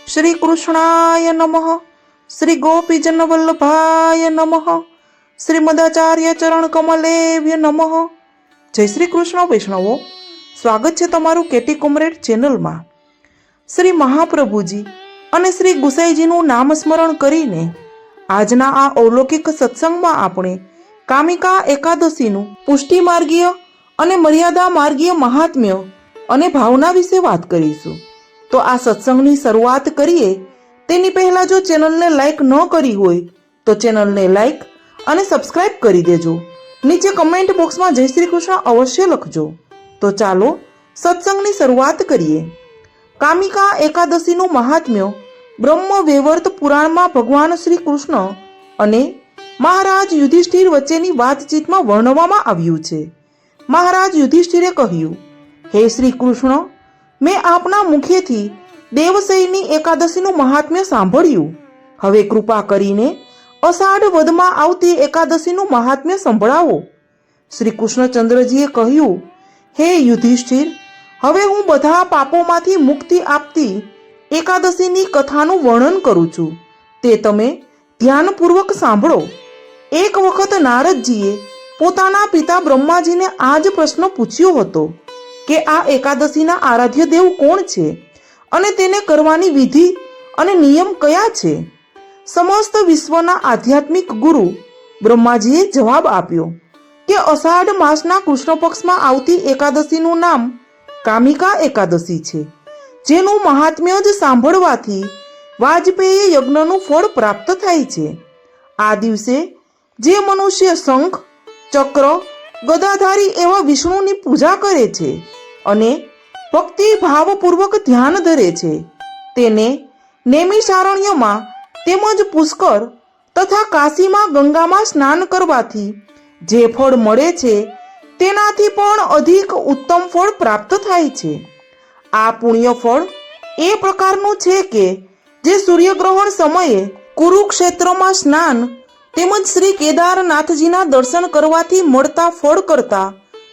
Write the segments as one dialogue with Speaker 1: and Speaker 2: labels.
Speaker 1: श्री कृष्णाय नमः। श्री गोपीजन वल्लभाय नमः। श्रीमदाचार्य चरण कमलेभ्य नमः। जय श्री कृष्ण वैष्णवो, स्वागत है तमारू केटी कोमरेड चेनल में। श्री महाप्रभुजी અને શ્રી ગુસાઈજીનું નામ સ્મરણ કરીને આજના આ અલૌકિક સત્સંગમાં આપણે કામિકા એકાદશીનું પુષ્ટિ માર્ગીય અને મર્યાદા માર્ગીય મહાત્મ્ય અને ભાવના વિશે વાત કરીશું। તો આ સત્સંગની શરૂઆત કરીએ તેની પહેલા જો ચેનલને લાઈક ન કરી હોય તો ચેનલને લાઈક અને સબસ્ક્રાઇબ કરી દેજો। નીચે કમેન્ટ બોક્સમાં જય શ્રી કૃષ્ણ અવશ્ય લખજો। તો ચાલો સત્સંગની શરૂઆત કરીએ। કામિકા એકાદશીનું મહાત્મ્ય બ્રહ્મ વૈવર્ત પુરાણમાં ભગવાન શ્રી કૃષ્ણ અને મહારાજ યુધિષ્ઠિર વચ્ચેની વાતચીતમાં વર્ણવવામાં આવ્યું છે। મહારાજ યુધિષ્ઠિરે કહ્યું, હે શ્રી કૃષ્ણ, મેં આપના મુખેથી દેવશયની એકાદશીનું મહાત્મ્ય સાંભળ્યું। હવે કૃપા કરીને અષાઢ વદમાં આવતી એકાદશીનું મહાત્મ્ય સંભળાવો। શ્રી કૃષ્ણચંદ્રજીએ કહ્યું, હે યુધિષ્ઠિર, હવે હું બધા પાપોમાંથી મુક્તિ આપતી એકાદશીની કથાનું વર્ણન કરું છું, તે તમે ધ્યાનપૂર્વક સાંભળો। એક વખત નારદજીએ પોતાના પિતા બ્રહ્માજીને આ જ પ્રશ્ન પૂછ્યો હતો કે આ એકાદશીના આરાધ્ય દેવ કોણ છે અને તેને કરવાની વિધિ અને નિયમ કયા છે। સમસ્ત વિશ્વના આધ્યાત્મિક ગુરુ બ્રહ્માજીએ જવાબ આપ્યો કે અષાઢ માસના કૃષ્ણ પક્ષમાં આવતી એકાદશીનું નામ કામિકા એકાદશી છે, જેનું મહાત્મ્ય જ સાંભળવાથી વાજપેયી યજ્ઞનું ફળ પ્રાપ્ત થાય છે। આ દિવસે જે મનુષ્ય શંખ, ચક્ર, ગદાધારી એવા વિષ્ણુની પૂજા કરે છે અને ભક્તિ ભાવપૂર્વક ધ્યાન ધરે છે, તેને નૈમિષારણ્યમાં તેમજ પુષ્કર તથા કાશીમાં ગંગામાં સ્નાન કરવાથી જે ફળ મળે છે તેનાથી પણ અધિક ઉત્તમ ફળ પ્રાપ્ત થાય છે। આ પુણ્ય ફળ એ પ્રકારનું છે કે જે સૂર્યગ્રહણ સમયે કુરુક્ષેત્રમાં સ્નાન તેમજ શ્રી કેદારનાથજીના દર્શન કરવાથી મળતા ફળ કરતા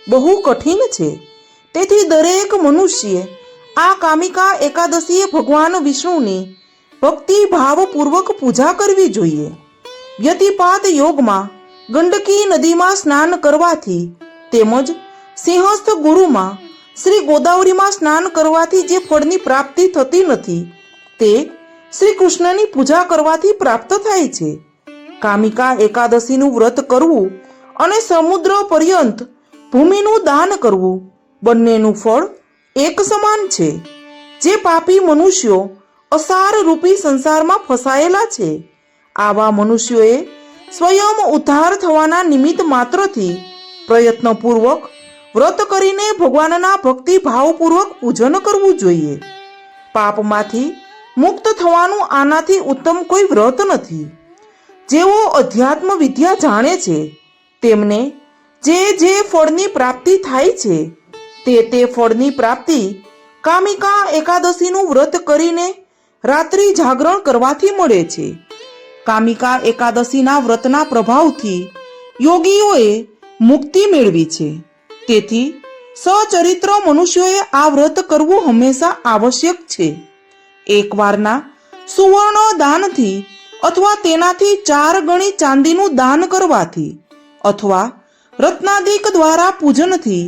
Speaker 1: બહુ કઠિન છે। તેથી દરેક મનુષ્યે આ કામિકા એકાદશીએ ભગવાન વિષ્ણુની ભક્તિ ભાવપૂર્વક પૂજા કરવી જોઈએ। વ્યતિપાત યોગમાં ગંડકી નદીમાં સ્નાન કરવાથી તેમજ સિંહસ્થ ગુરુમાં શ્રી ગોદાવરીમાં સ્નાન કરવાથી જે ફળની પ્રાપ્તિ થતી નથી તે શ્રી કૃષ્ણની પૂજા કરવાથી પ્રાપ્ત થાય છે। કામિકા એકાદશીનું વ્રત કરવું અને સમુદ્ર પર્યંત ભૂમિનું દાન કરવું બંનેનું ફળ એક સમાન છે। જે પાપી મનુષ્યો અસાર રૂપી સંસારમાં ફસાયેલા છે, આવા મનુષ્યોએ સ્વયં ઉદ્ધાર થવાના નિમિત્ત માત્રથી પ્રયત્નપૂર્વક વ્રત કરીને ભગવાનના ભક્તિ ભાવપૂર્વક પૂજન કરવું જોઈએ। પાપમાંથી મુક્ત થવાનું આનાથી ઉત્તમ કોઈ વ્રત નથી। જેઓ અધ્યાત્મ વિદ્યા જાણે છે તેમને જે ફળની પ્રાપ્તિ થાય છે તે ફળની પ્રાપ્તિ કામિકા એકાદશીનું વ્રત કરીને રાત્રિ જાગરણ કરવાથી મળે છે। કામિકા એકાદશીના વ્રતના પ્રભાવથી યોગીઓએ મુક્તિ મેળવી છે। તેથી સચરિત્ર મનુષ્યોએ આ વ્રત કરવું હંમેશા આવશ્યક છે। એકવારના સુવર્ણ દાનથી અથવા તેનાથી 4 ગણી ચાંદીનું દાન કરવાથી અથવા રત્નાદિક દ્વારા પૂજનથી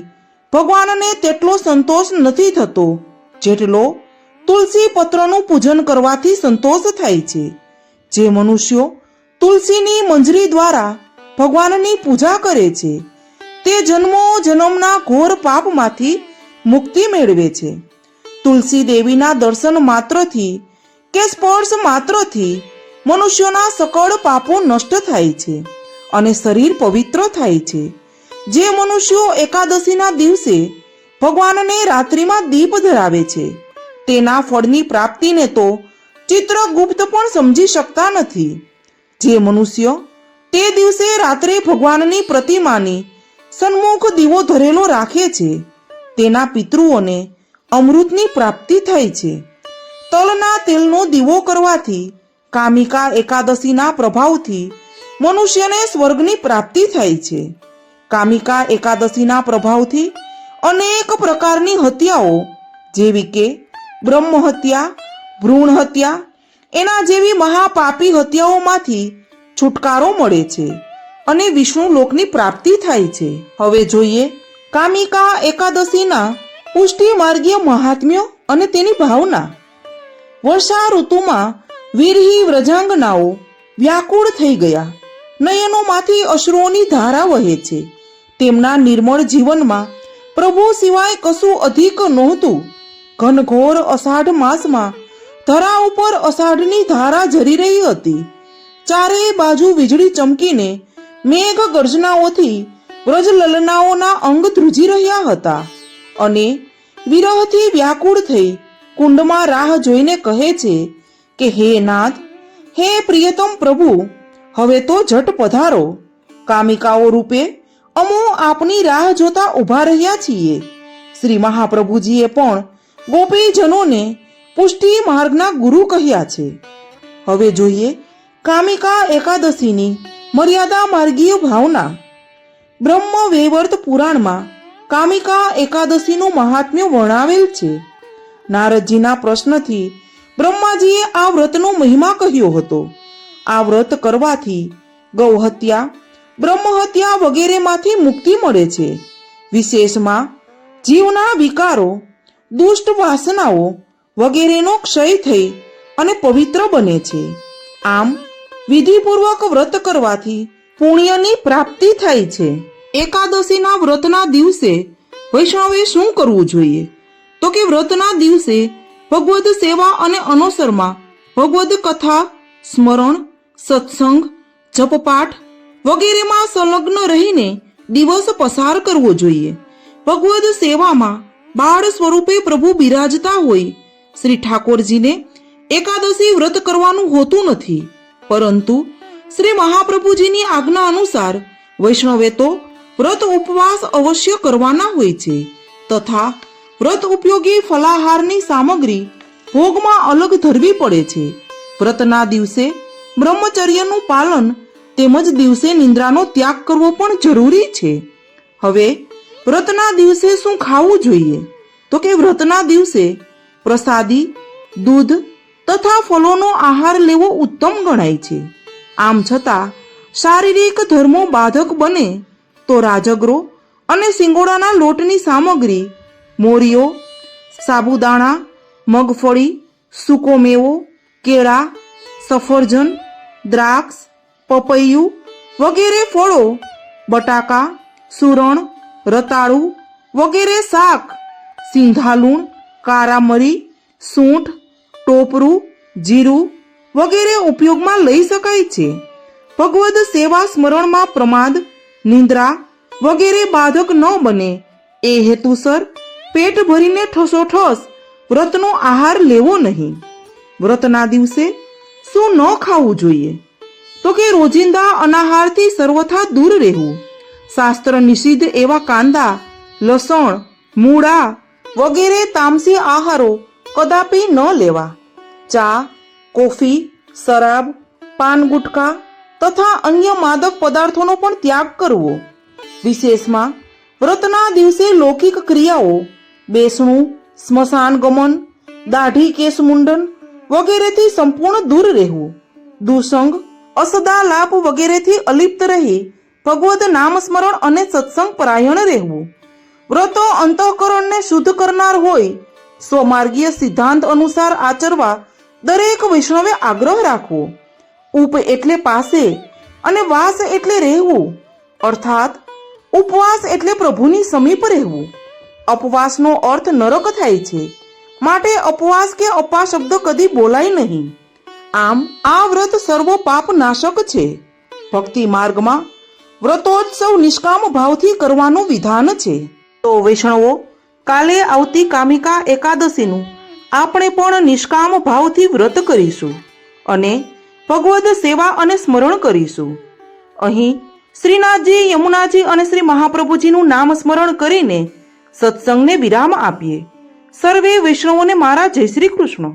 Speaker 1: ભગવાનને તેટલો સંતોષ નથી થતો જેટલો તુલસી પત્રનું પૂજન કરવાથી સંતોષ થાય છે। જે મનુષ્યો તુલસીની મંજરી દ્વારા ભગવાનની પૂજા કરે છે તે જન્મો જન્મના ઘોર પાપમાંથી મુક્તિ મેળવે છે। તુલસી દેવીના દર્શન માત્રથી કે સ્પર્શ માત્રથી મનુષ્યોના સકળ પાપો નષ્ટ થાય છે અને શરીર પવિત્ર થાય છે। જે મનુષ્યો એકાદશીના દિવસે ભગવાનને રાત્રિમાં દીપ ધરાવે છે તેના ફળની પ્રાપ્તિને તો ચિત્રગુપ્ત પણ સમજી શકતા નથી। જે મનુષ્ય તે દિવસે રાત્રે ભગવાનની પ્રતિમાની સન્મુખ દીવો ધરેલો રાખે છે તેના પિતૃઓને અમૃતની પ્રાપ્તિ થાય છે। તલના તેલનો દીવો કરવાથી કામિકા એકાદશીના પ્રભાવથી મનુષ્યને સ્વર્ગની પ્રાપ્તિ થાય છે। કામિકા એકાદશીના પ્રભાવથી અનેક પ્રકારની હત્યાઓ જેવી કે બ્રહ્મ હત્યા, ભ્રૂણ હત્યા એના જેવી મહાપાપી હત્યાઓમાંથી છુટકારો મળે છે અને વિષ્ણુ લોકની પ્રાપ્તિ થાય છે. હવે જોઈએ કામિકા એકાદશીના પુષ્ટિ માર્ગીય મહાત્મ્ય અને તેની ભાવના. વર્ષા ઋતુમાં વિરહી વ્રજાંગનાઓ વ્યાકુળ થઈ ગયા. નયનોમાંથી અશ્રુઓની ધારા વહે છે. તેમના નિર્મળ જીવનમાં પ્રભુ સિવાય કશું અધિક નહોતું. ઘનઘોર અષાઢ માસમાં ધરા ઉપર અષાઢની ધારા ઝરી રહી હતી. ચારેય બાજુ વીજળી ચમકીને મેઘ ગર્જનાઓથી વ્રજલલનાઓના અંગ ધ્રુજી રહ્યા હતા અને વિરહથી વ્યાકુળ થઈ કુંડમાં રાહ જોઈને કહે છે કે હે નાથ, હે પ્રિયતમ પ્રભુ, હવે તો ઝટ પધારો. કામિકાઓ રૂપે અમો આપની રાહ જોતા ઊભા રહ્યા છીએ. શ્રી મહાપ્રભુજીએ પણ ગોપીજનોને પુષ્ટિ માર્ગના ગુરુ કહ્યા છે. હવે જોઈએ કામિકા એકાદશીની મર્યાદા માર્ગીય ભાવના. બ્રહ્મ વૈવર્ત પુરાણમાં કામિકા એકાદશીનું મહાત્મ્ય વર્ણવેલ છે. નારદજીના પ્રશ્નથી બ્રહ્માજીએ આ વ્રતનો મહિમા કહ્યો હતો. આ વ્રત કરવાથી ગૌહત્યા, બ્રહ્મહત્યા વગેરેમાંથી મુક્તિ મળે છે. વિશેષમાં જીવના વિકારો, દુષ્ટ વાસનાઓ વગેરેનો ક્ષય થઈ અને પવિત્ર બને છે. આમ વિધિપૂર્વક વ્રત કરવાથી પુણ્યની પ્રાપ્તિ થાય છે. એકાદશીના વ્રતના દિવસે વૈષ્ણવે શું કરવું જોઈએ? તો કે વ્રતના દિવસે ભગવદ સેવા અને અનુસરમાં ભગવદ કથા, સ્મરણ, સત્સંગ, જપપાઠ વગેરેમાં સંલગ્ન રહીને દિવસ પસાર કરવો જોઈએ. ભગવદ સેવામાં બાળ સ્વરૂપે પ્રભુ બિરાજતા હોય શ્રી ઠાકોરજીને એકાદશી વ્રત કરવાનું હોતું નથી, પરંતુ શ્રી મહાપ્રભુજીની આજ્ઞા અનુસાર વૈષ્ણવે તો વ્રત ઉપવાસ અવશ્ય કરવાના હોય છે તથા વ્રત ઉપયોગી ફલાહારની સામગ્રી ભોગમાં અલગ ધરવી પડે છે. વ્રતના દિવસે બ્રહ્મચર્યનું પાલન તેમજ દિવસે નિંદ્રાનો ત્યાગ કરવો પણ જરૂરી છે. હવે વ્રતના દિવસે શું ખાવું જોઈએ? તો કે વ્રતના દિવસે પ્રસાદી, દૂધ તથા ફળોનો આહાર લેવો ઉત્તમ ગણાય છે. આમ છતાં શારીરિક ધર્મો બાધક બને તો રાજગરો અને સિંગોડાના લોટની સામગ્રી, મોરીઓ, સાબુદાણા, મગફળી, સૂકો મેવો, કેળા, સફરજન, દ્રાક્ષ, પપૈયું વગેરે ફળો, બટાકા, સુરણ, રતાળુ વગેરે શાક, સિંધાલુણ, કારા મરી, સૂંઠ, ટોપરું, જીરું વગેરે ઉપયોગમાં લઈ શકાય છે. ભગવદ સેવા સ્મરણમાં પ્રમાદ, નિંદ્રા વગેરે બાધક ન બને એ હેતુસર પેટ ભરીને ઠસોઠસ વ્રતનો આહાર લેવો નહીં. વ્રતના દિવસે શું ન ખાવું જોઈએ? તો કે રોજિંદા અનાહારથી સર્વથા દૂર રહેવું. શાસ્ત્ર નિષિદ્ધ એવા કાંદા, લસણ, મૂળા વગેરે તામસી આહારો કદાપી ન લેવા. ચા, કોફી, શરાબ, પાન ગુટકા તથા અન્ય માદક પદાર્થોનો પણ ત્યાગ કરવો. વિશેષમાં વ્રતના દિવસે લૌકિક ક્રિયાઓ, બેસણું, સ્મશાન ગમન, દાઢી કેશ મુંડન વગેરેથી સંપૂર્ણ દૂર રહેવું. દુસંગ, અસદાલાપ વગેરેથી અલિપ્ત રહી ભગવદ નામ સ્મરણ અને સત્સંગ પરાયણ રહેવું. વ્રતો અંતઃકરણને શુદ્ધ કરનાર હોય સ્વમાર્ગીય સિદ્ધાંત અનુસાર આચરવા દરેક વૈષ્ણવે આગ્રહ રાખવો. ઉપ એટલે પાસે અને વાસ એટલે રહેવું, અર્થાત ઉપવાસ એટલે પ્રભુની સમીપ રહેવું. અપવાસનો અર્થ નરક થાય છે, માટે અપવાસ કે અપાશબ્દ કદી બોલાય નહીં. આમ આ વ્રત સર્વ પાપ નાશક છે. ભક્તિ માર્ગમાં વ્રતોત્સવ નિષ્કામ ભાવથી કરવાનું વિધાન છે. તો વૈષ્ણવો, કાલે આવતી કામિકા એકાદશીનું આપણે પણ નિષ્કામ ભાવથી વ્રત કરીશું અને ભગવદ સેવા અને સ્મરણ કરીશું. અહીં શ્રીનાથજી, યમુનાજી અને શ્રી મહાપ્રભુજીનું નામ સ્મરણ કરીને સત્સંગને વિરામ આપીએ. સર્વે વૈષ્ણવોને મારા જય શ્રી કૃષ્ણ.